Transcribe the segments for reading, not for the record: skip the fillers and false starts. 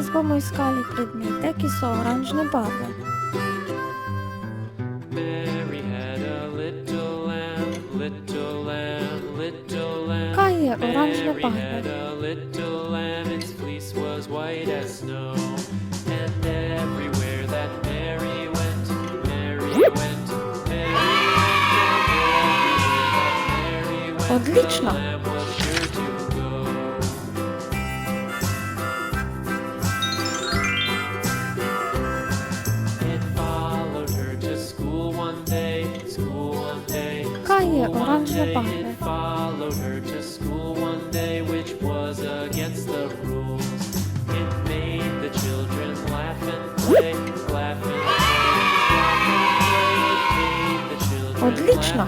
Danes bomo iskali predmete, ki so oranžne barve. Kaj je oranžna barva? Odlično! Kaj je oranžna barva? Odlično!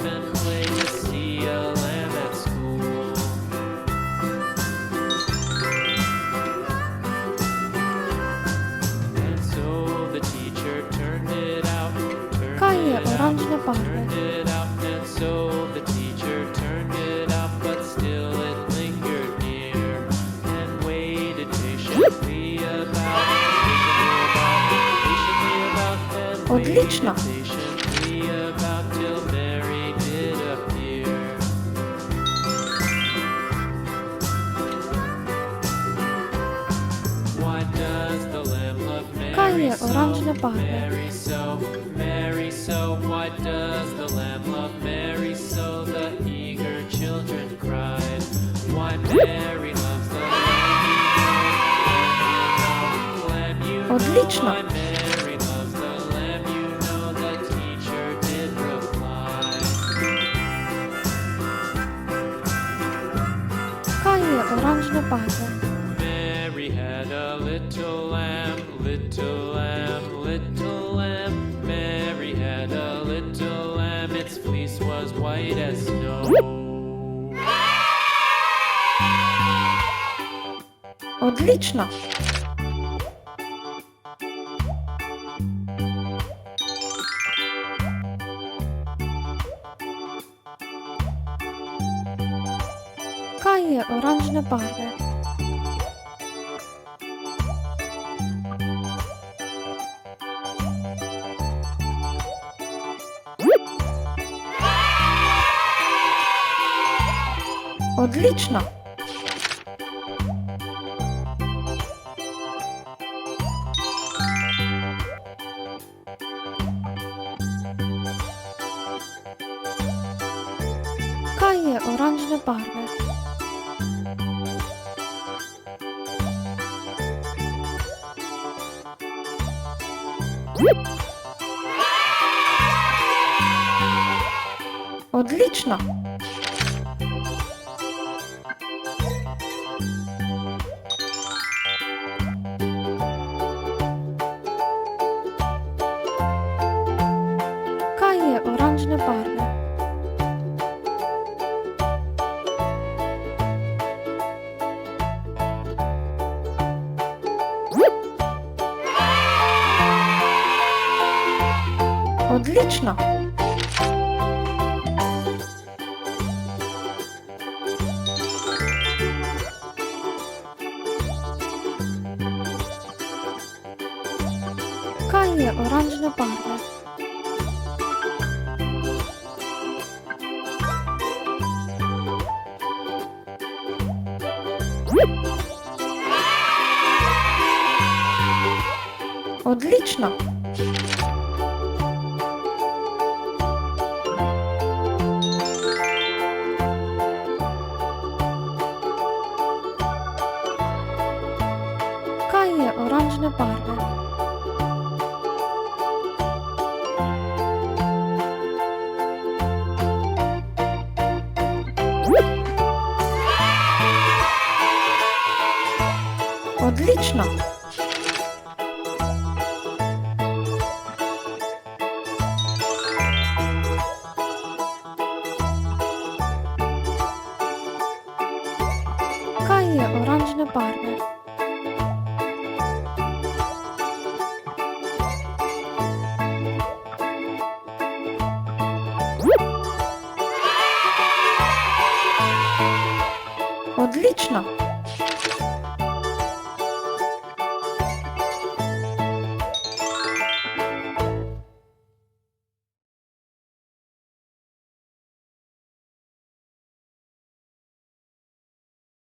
Kaj je oranžna barva? Odlično! Kaj je oranžna barva? Odlično! Kaj je oranžna barva? Mary had a little lamb, little lamb, little lamb. Mary had a little lamb, its fleece was white as snow. Odlično! Kaj je oranžna barva? Odlično! Kaj je oranžna barva? Odlično! Kaj je oranžna barva? Odlično! Kaj je oranžna barva? Odlično! Kaj je oranžna barva? Odlično! Kaj je oranžna barva? Odlično!